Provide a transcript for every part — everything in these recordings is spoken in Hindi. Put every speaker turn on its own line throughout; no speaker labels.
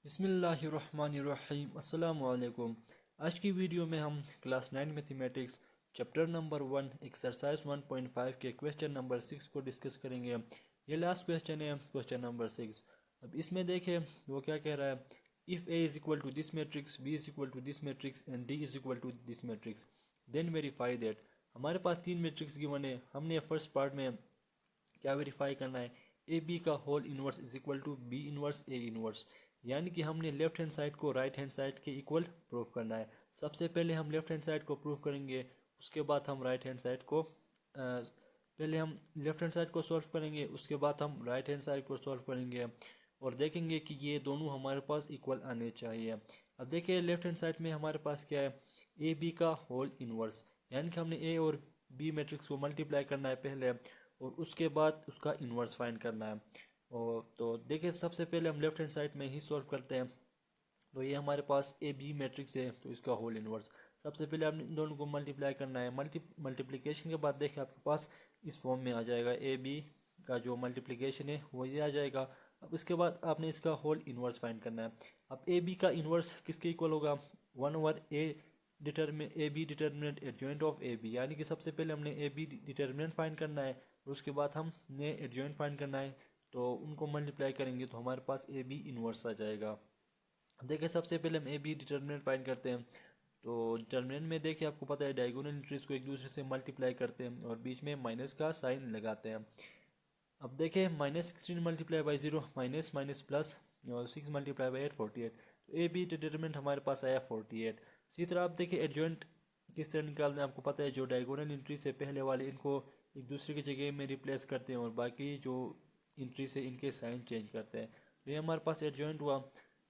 बिस्मिल्लाहिर्रहमानिर्रहीम अस्सलाम वालेकुम। आज की वीडियो में हम class 9 mathematics chapter number 1 exercise 1.5 के क्वेश्चन नंबर 6 को डिस्कस करेंगे। ये लास्ट क्वेश्चन है, क्वेश्चन नंबर 6। अब इसमें देखें वो क्या कह रहा है। If A is equal to this matrix, B is equal to this matrix and D is equal to this matrix, then verify that. हमारे पास तीन मैट्रिक्स गिवन है। हमने फर्स्ट पार्ट में क्या वेरीफाई करना है, ए बी का whole inverse is equal to B inverse A inverse, यानी कि हमने लेफ्ट हैंड साइड को राइट हैंड साइड के इक्वल प्रूव करना है। सबसे पहले हम लेफ्ट हैंड साइड को प्रूव करेंगे, उसके बाद हम राइट हैंड साइड को पहले हम लेफ्ट हैंड साइड को सॉल्व करेंगे, उसके बाद हम राइट हैंड साइड को सॉल्व करेंगे और देखेंगे कि ये दोनों हमारे पास इक्वल आने चाहिए। अब देखिए लेफ्ट हैंड साइड में हमारे पास क्या है, ए बी का होल इनवर्स, यानी कि हमने ए और बी मैट्रिक्स को मल्टीप्लाई करना है पहले और उसके बाद उसका इन्वर्स फाइंड करना है। और तो देखिए सबसे पहले हम लेफ्ट हैंड साइड में ही सॉल्व करते हैं। तो ये हमारे पास ए बी मैट्रिक्स है, तो इसका होल इन्वर्स सबसे पहले आपने इन दोनों को मल्टीप्लाई करना है। मल्टीप्लिकेशन के बाद देखिए आपके पास इस फॉर्म में आ जाएगा, ए बी का जो मल्टीप्लिकेशन है वो ये आ जाएगा। अब इसके बाद आपने इसका होल इन्वर्स फाइंड करना है। अब ए बी का इन्वर्स किसके इक्वल होगा, 1/a A B determinant adjoint of A B, यानी कि सबसे पहले हमने ए बी डिटर्मिनेंट फाइंड करना है और उसके बाद हमने एडजॉइंट फाइंड करना है। तो उनको मल्टीप्लाई करेंगे तो हमारे पास ए बी इन्वर्स आ जाएगा। देखिए सबसे पहले हम ए बी डिटर्मिनेंट फाइंड करते हैं। तो डिटर्मिनेंट में देखिए आपको पता है डायगोनल एंट्रीज को एक दूसरे से मल्टीप्लाई करते हैं और बीच में माइनस का साइन लगाते हैं। अब देखिए -16 multiply by 0 minus minus plus और 6 मल्टीप्लाई बाई 8 48। तो ए बी डिटर्मिनेंट हमारे पास आया 48। इसी तरह आप देखिए एडजॉइंट किस तरह निकालते हैं, आपको पता है जो डायगोनल एंट्री से पहले वाले इनको एक दूसरे की जगह में रिप्लेस करते हैं और बाकी जो एंट्री से इनके साइन चेंज करते हैं। तो ये हमारे पास एडजॉइंट हुआ।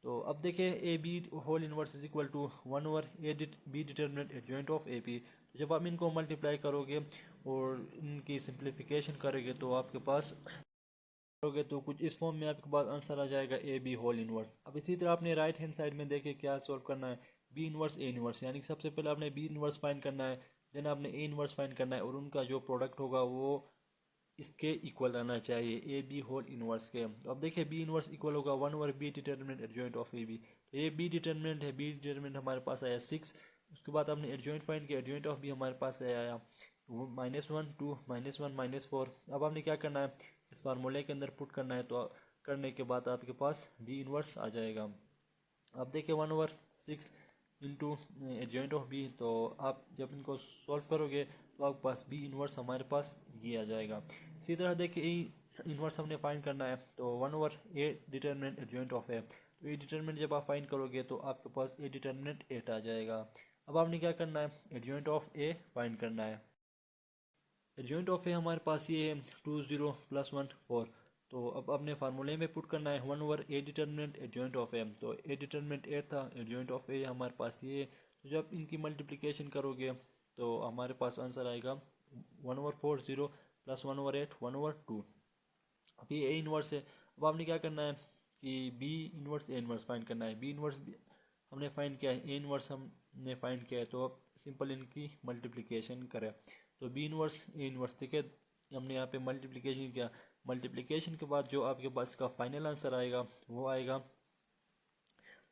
तो अब देखिए A B whole inverse is equal to 1/a B determinant adjoint of A B. जब आप इनको मल्टीप्लाई करोगे और इनकी सिंप्लीफिकेशन करोगे तो आपके पास करोगे तो कुछ इस फॉर्म में आपके पास आंसर आ जाएगा ए बी होल इनवर्स। अब इसी तरह आपने राइट हैंड साइड में देखे क्या सॉल्व करना है, बी इनवर्स ए इनवर्स, यानी कि सबसे पहले आपने बी इनवर्स फाइंड करना है, देन आपने ए इनवर्स फाइंड करना है और उनका जो प्रोडक्ट होगा वो इसके इक्वल आना चाहिए ए बी होल इनवर्स के। तो अब देखिए बी इनवर्स इक्वल होगा 1/b determinant adjoint of A B. तो ये बी डिटर्मिनेंट है, बी डिटर्मिनेंट हमारे पास आया 6। उसके बाद आपने एडजॉइंट फाइंड किया, एडजॉइंट ऑफ बी हमारे पास आया -1 2 -1 -4। अब आपने क्या करना है, इस फार्मूले के अंदर पुट करना है। तो करने के बाद आपके पास बी इनवर्स आ जाएगा। अब देखिए 1/6 इंटू एडजॉइंट ऑफ बी, तो आप जब इनको सॉल्व करोगे तो आपके पास बी इनवर्स हमारे पास ये आ जाएगा। इसी तरह देखिए ए इनवर्स हमने फाइंड करना है, तो 1/a डिटर्मिनेंट एडजॉइंट ऑफ है। तो ए डिटर्मिनेंट जब आप फाइंड करोगे तो आपके पास ए डिटर्मिनेंट 8 आ जाएगा। अब आपने क्या करना है, एडजॉइंट ऑफ ए फाइंड करना है। एडजॉइंट ऑफ ए हमारे पास ये है 2 0 + 1 4। तो अब अपने फार्मूले में पुट करना है 1/a डिटर्मिनेंट एडजॉइंट ऑफ ए। तो ए डिटर्मिनेंट 8 था, एडजॉइंट ऑफ ए हमारे पास ये। तो जब इनकी मल्टीप्लिकेशन करोगे तो हमारे पास आंसर आएगा 1/4 0 + 1/8 1/2। अब ये ए इनवर्स है। अब आपने क्या करना है कि B inverse A inverse find करना है। बी इनवर्स हमने फाइंड किया है, ए इनवर्स हमने फाइंड किया है, तो अब सिंपल इनकी मल्टीप्लिकेशन करें। तो बी इनवर्स ए इनवर्स देखिए हमने यहाँ पे मल्टीप्लिकेशन किया। मल्टीप्लिकेशन के बाद जो आपके पास का फाइनल आंसर आएगा वो आएगा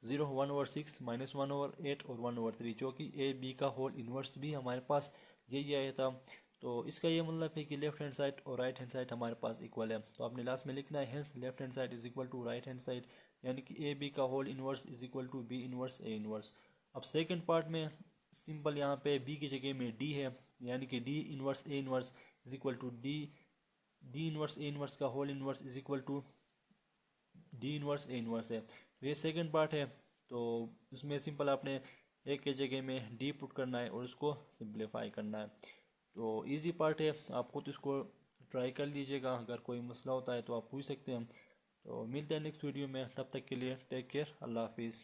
0 1/6 -1/8 और 1/3, जो कि ए बी का होल इनवर्स भी हमारे पास यही आया था। तो इसका ये मतलब है कि लेफ्ट हैंड साइड और राइट हैंड साइड हमारे पास इक्वल है। तो आपने लास्ट में लिखना है hence left hand side is equal to right hand side, यानी कि ए बी का whole inverse is equal to B inverse A inverse. अब सेकंड पार्ट में सिंपल यहाँ पे बी की जगह में डी है, यानी कि D inverse A inverse is equal to D inverse A inverse का whole inverse is equal to D inverse A inverse है। तो ये सेकंड पार्ट है। तो उसमें सिंपल आपने एक के जगह में डी पुट करना है और उसको सिंप्लीफाई करना है। तो इजी पार्ट है, आप खुद इसको ट्राई कर लीजिएगा। अगर कोई मसला होता है तो आप पूछ सकते हैं। तो मिलते हैं नेक्स्ट वीडियो में, तब तक के लिए टेक केयर, अल्लाह हाफिज़।